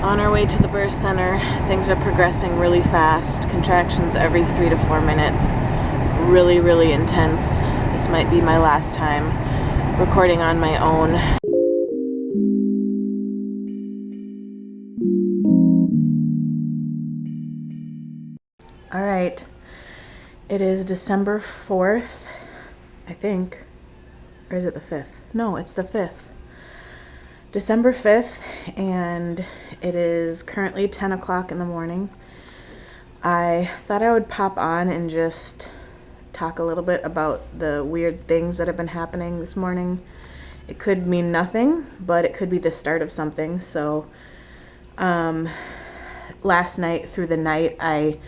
On our way to the birth center, things are progressing really fast. Contractions every 3 to 4 minutes. Really, really intense. This might be my last time recording on my own. All right, it is December 4th, I think. Or is it the 5th? No, it's the 5th. December 5th, and it is currently 10 o'clock in the morning. I thought I would pop on and just talk a little bit about the weird things that have been happening this morning. It could mean nothing, but it could be the start of something. So last night through the night, I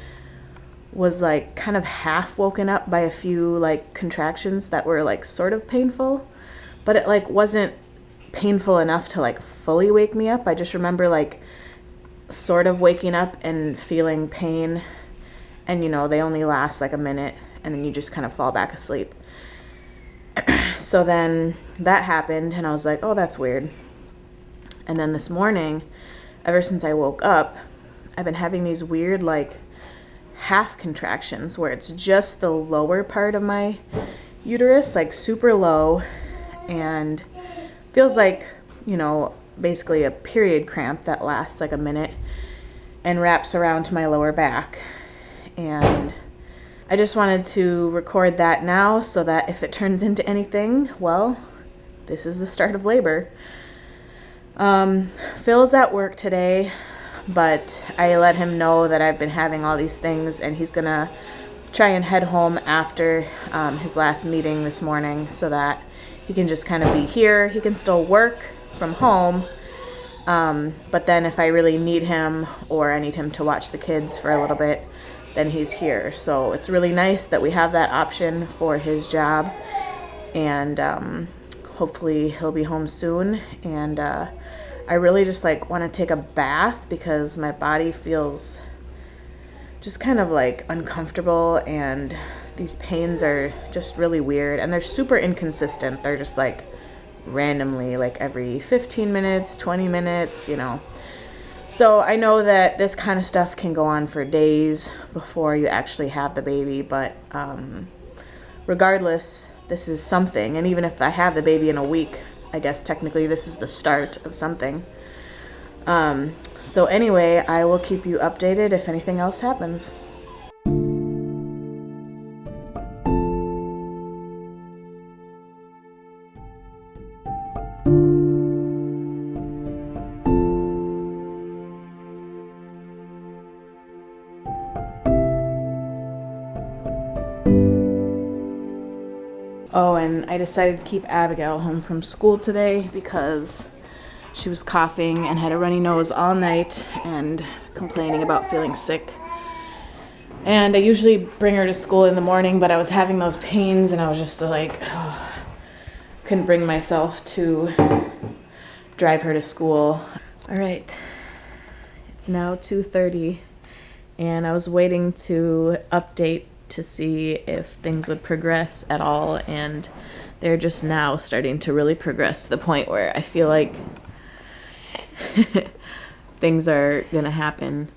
was like kind of half woken up by a few like contractions that were like sort of painful, but it like wasn't painful enough to like fully wake me up. I just remember like sort of waking up and feeling pain, and you know, they only last like a minute and then you just kind of fall back asleep. So then that happened and I was like, oh, that's weird. And then this morning, ever since I woke up, I've been having these weird like half contractions where it's just the lower part of my uterus, like super low, and feels like, you know, basically a period cramp that lasts like a minute and wraps around to my lower back. And I just wanted to record that now so that if it turns into anything, well, this is the start of labor. Phil's at work today, but I let him know that I've been having all these things, and he's gonna try and head home after his last meeting this morning so that he can just kind of be here. He can still work from home, but then if I really need him or I need him to watch the kids for a little bit, then he's here. So it's really nice that we have that option for his job, and hopefully he'll be home soon. And I really just like want to take a bath because my body feels just kind of like uncomfortable, and these pains are just really weird, and they're super inconsistent. They're just like randomly, like every 15 minutes, 20 minutes, you know. So I know that this kind of stuff can go on for days before you actually have the baby, but regardless, this is something. And even if I have the baby in a week, I guess technically this is the start of something. So anyway, I will keep you updated if anything else happens. Oh, and I decided to keep Abigail home from school today because she was coughing and had a runny nose all night and complaining about feeling sick. And I usually bring her to school in the morning, but I was having those pains and I was just like, oh, couldn't bring myself to drive her to school. All right, it's now 2:30 and I was waiting to update to see if things would progress at all, and they're just now starting to really progress to the point where I feel like things are gonna happen.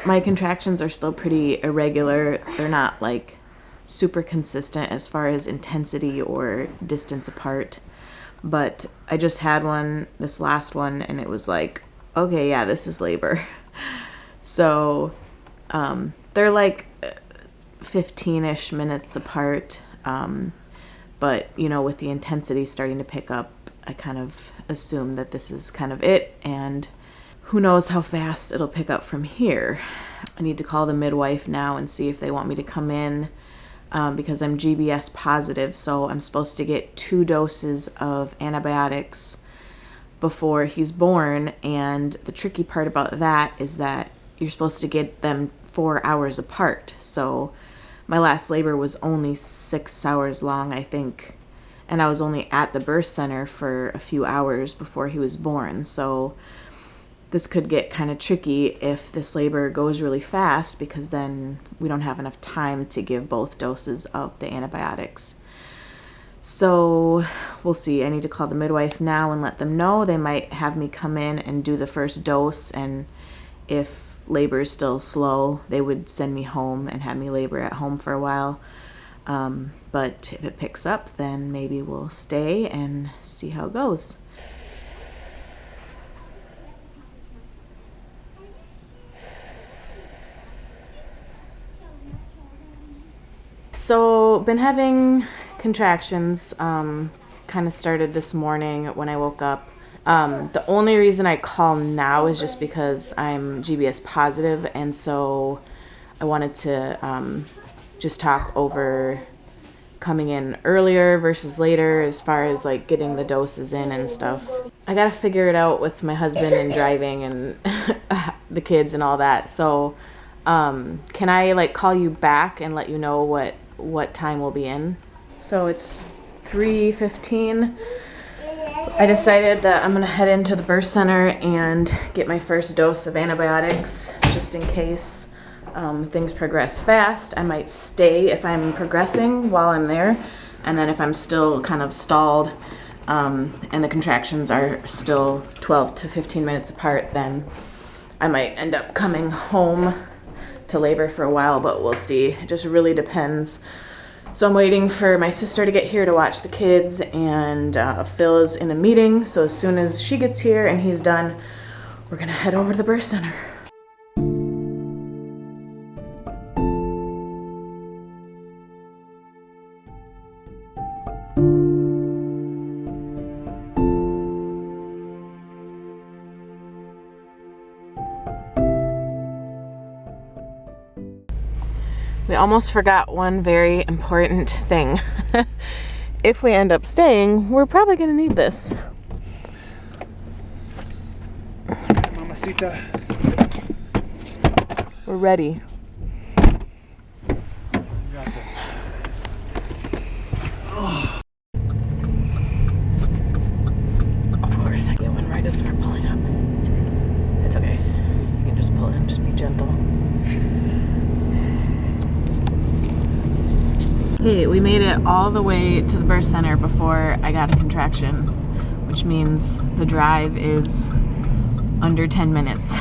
My contractions are still pretty irregular. They're not like super consistent as far as intensity or distance apart, but I just had one, this last one, and it was like, okay, yeah, this is labor. So they're like 15-ish minutes apart, but you know, with the intensity starting to pick up, I kind of assume that this is kind of it, and who knows how fast it'll pick up from here. I need to call the midwife now and see if they want me to come in, because I'm GBS positive, so I'm supposed to get 2 doses of antibiotics before he's born, and the tricky part about that is that you're supposed to get them 4 hours apart. So my last labor was only 6 hours long, I think, and I was only at the birth center for a few hours before he was born. So this could get kind of tricky if this labor goes really fast, because then we don't have enough time to give both doses of the antibiotics. So we'll see. I need to call the midwife now and let them know. They might have me come in and do the first dose, and if labor is still slow, they would send me home and have me labor at home for a while. But if it picks up, then maybe we'll stay and see how it goes. So, been having contractions, kind of started this morning when I woke up. The only reason I call now is just because I'm GBS positive, and so I wanted to just talk over coming in earlier versus later as far as like getting the doses in and stuff. I gotta figure it out with my husband and driving and the kids and all that. So can I like call you back and let you know what time we'll be in? So it's 3:15. I decided that I'm gonna head into the birth center and get my first dose of antibiotics just in case things progress fast. I might stay if I'm progressing while I'm there, and then if I'm still kind of stalled and the contractions are still 12 to 15 minutes apart, then I might end up coming home to labor for a while, but we'll see. It just really depends. So I'm waiting for my sister to get here to watch the kids, and Phil is in a meeting, so as soon as she gets here and he's done, we're gonna head over to the birth center. We almost forgot one very important thing. If we end up staying, we're probably gonna need this. Mamacita. We're ready. You got this. Of course, I get one right as we're pulling up. It's okay. You can just pull in, just be gentle. Hey, we made it all the way to the birth center before I got a contraction, which means the drive is under 10 minutes.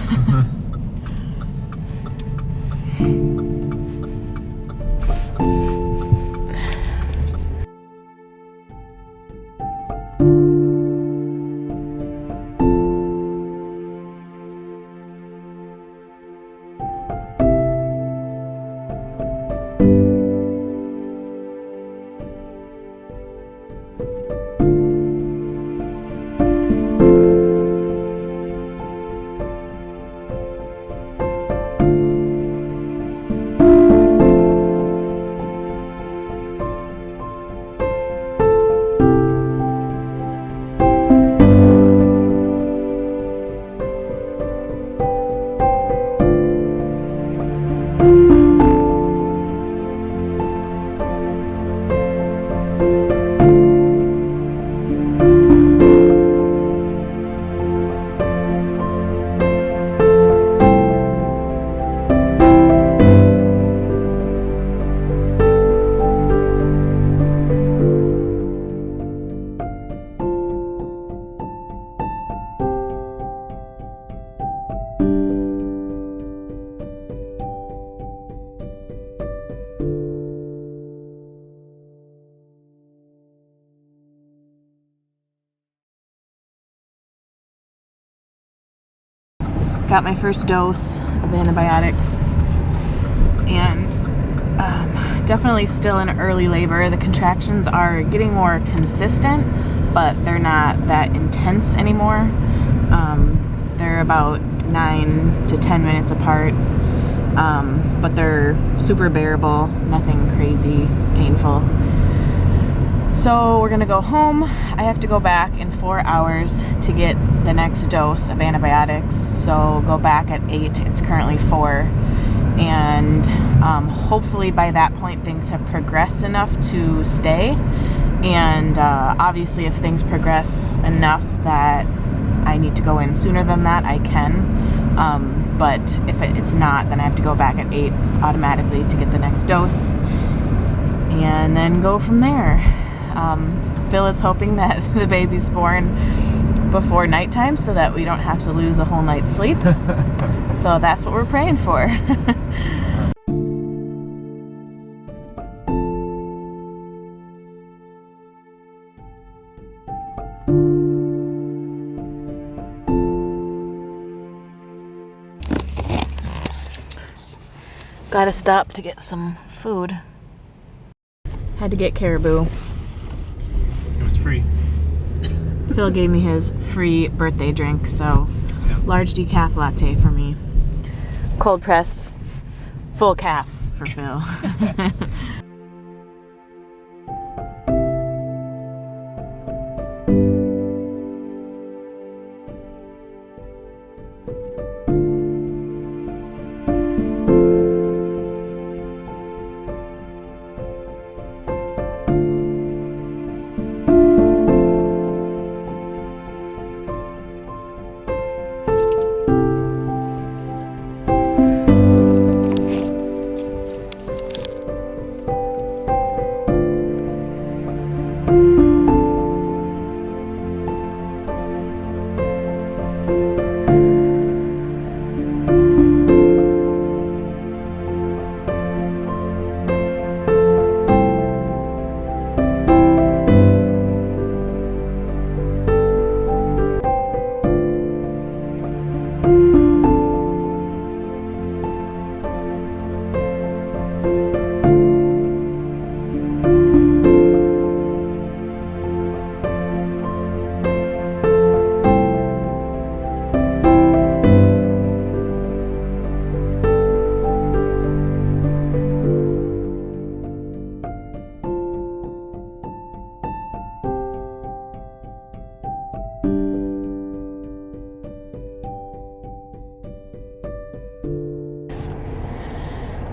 Got my first dose of antibiotics, and definitely still in early labor. The contractions are getting more consistent, but they're not that intense anymore. They're about 9 to 10 minutes apart, but they're super bearable, nothing crazy painful. So we're gonna go home. I have to go back in 4 hours to get the next dose of antibiotics. So go back at 8, it's currently 4. And hopefully by that point things have progressed enough to stay. And obviously if things progress enough that I need to go in sooner than that, I can. But if it's not, then I have to go back at 8 automatically to get the next dose. And then go from there. Phil is hoping that the baby's born before nighttime so that we don't have to lose a whole night's sleep. So that's what we're praying for. Gotta stop to get some food. Had to get caribou. It was free. Phil gave me his free birthday drink, so Yeah. large decaf latte for me. Cold press, full calf for Phil.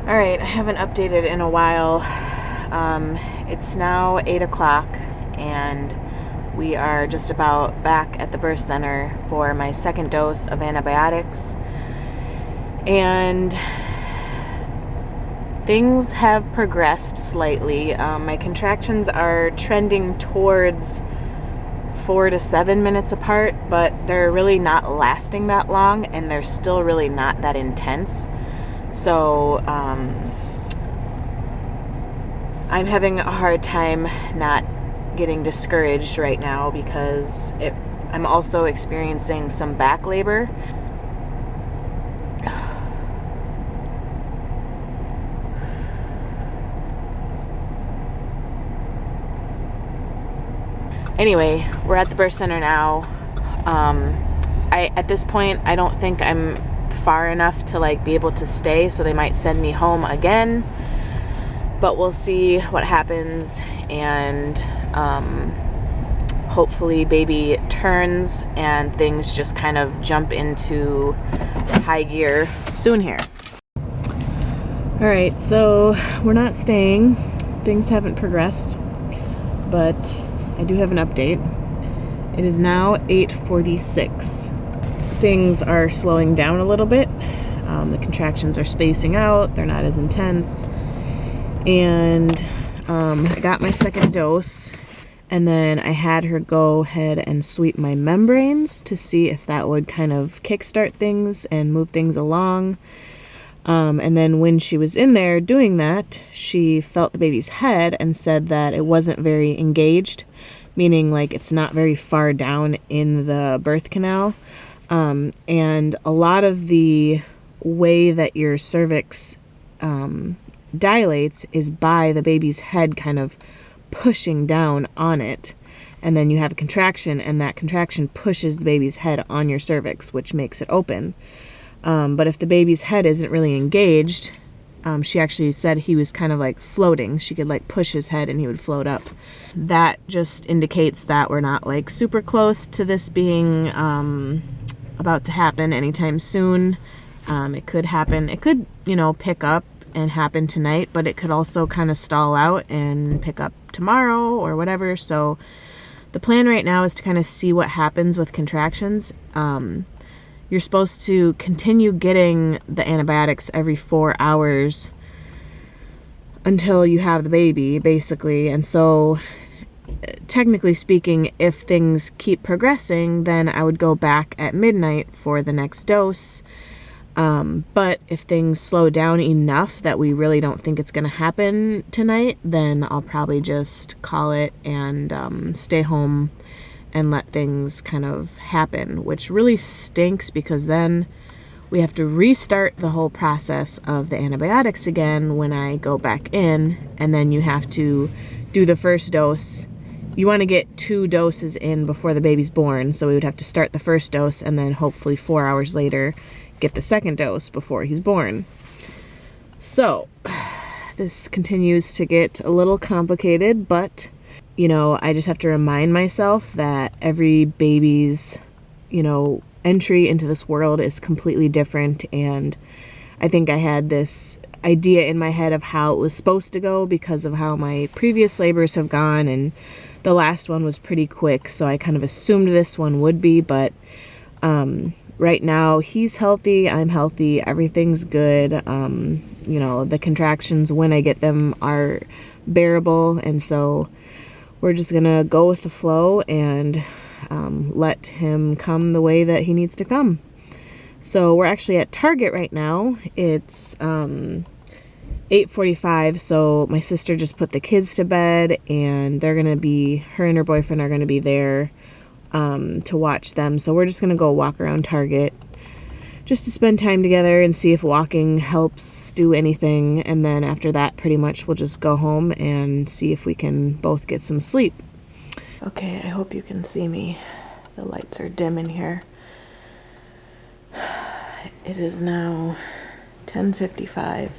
All right, I haven't updated in a while. It's now 8 o'clock and we are just about back at the birth center for my second dose of antibiotics. And things have progressed slightly. My contractions are trending towards 4 to 7 minutes apart, but they're really not lasting that long and they're still really not that intense. So I'm having a hard time not getting discouraged right now because I'm also experiencing some back labor. Anyway, we're at the birth center now. At this point, I don't think I'm far enough to like be able to stay, so they might send me home again, but we'll see what happens. And hopefully baby turns and things just kind of jump into high gear soon here. All right, so we're not staying. Things haven't progressed, but I do have an update. It is now 8:46. Things are slowing down a little bit. The contractions are spacing out. They're not as intense. And I got my second dose. And then I had her go ahead and sweep my membranes to see if that would kind of kickstart things and move things along. And then when she was in there doing that, she felt the baby's head and said that it wasn't very engaged, meaning like it's not very far down in the birth canal. And a lot of the way that your cervix dilates is by the baby's head kind of pushing down on it. And then you have a contraction, and that contraction pushes the baby's head on your cervix, which makes it open. But if the baby's head isn't really engaged, she actually said he was kind of like floating. She could like push his head and he would float up. That just indicates that we're not like super close to this being about to happen anytime soon. It could happen. It could, pick up and happen tonight, but it could also kind of stall out and pick up tomorrow or whatever. So the plan right now is to kind of see what happens with contractions. You're supposed to continue getting the antibiotics every 4 hours until you have the baby, basically. And so technically speaking, if things keep progressing, then I would go back at midnight for the next dose. But if things slow down enough that we really don't think it's going to happen tonight, then I'll probably just call it and stay home and let things kind of happen, which really stinks because then we have to restart the whole process of the antibiotics again when I go back in, and then you have to do the first dose. You want to get 2 doses in before the baby's born, so we would have to start the first dose and then hopefully 4 hours later get the second dose before he's born. So this continues to get a little complicated, but you know, I just have to remind myself that every baby's, you know, entry into this world is completely different, and I think I had this idea in my head of how it was supposed to go because of how my previous labors have gone, and the last one was pretty quick, so I kind of assumed this one would be, but right now he's healthy, I'm healthy, everything's good. You know, the contractions when I get them are bearable, and so we're just gonna go with the flow and let him come the way that he needs to come. So we're actually at Target right now. It's 8:45, so my sister just put the kids to bed, and her and her boyfriend are gonna be there to watch them. So we're just gonna go walk around Target just to spend time together and see if walking helps do anything, and then after that pretty much we'll just go home and see if we can both get some sleep. Okay, I hope you can see me. The lights are dim in here. It is now 10:55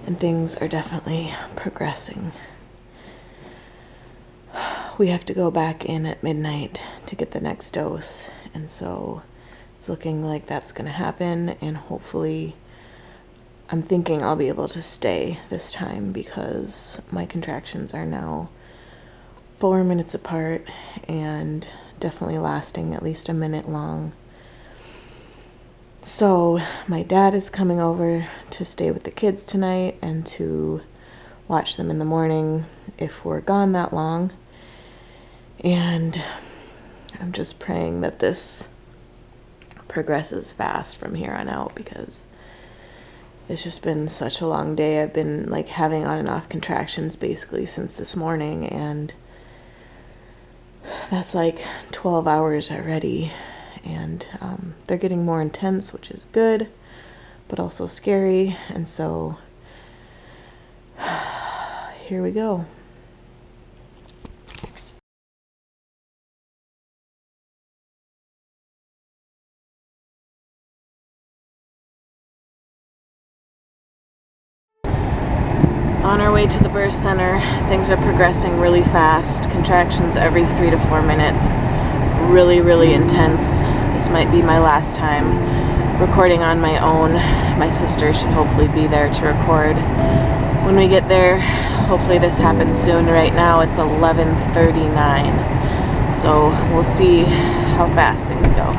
and things are definitely progressing. We have to go back in at midnight to get the next dose, and so it's looking like that's going to happen, and hopefully I'm thinking I'll be able to stay this time because my contractions are now 4 minutes apart and definitely lasting at least a minute long. So my dad is coming over to stay with the kids tonight and to watch them in the morning if we're gone that long. And I'm just praying that this progresses fast from here on out because it's just been such a long day. I've been like having on and off contractions basically since this morning, and that's like 12 hours already, and they're getting more intense, which is good but also scary, and so here we go. On our way to the birth center, things are progressing really fast. Contractions every 3 to 4 minutes. Really, really intense. This might be my last time recording on my own. My sister should hopefully be there to record when we get there. Hopefully this happens soon. Right now it's 11:39. So we'll see how fast things go.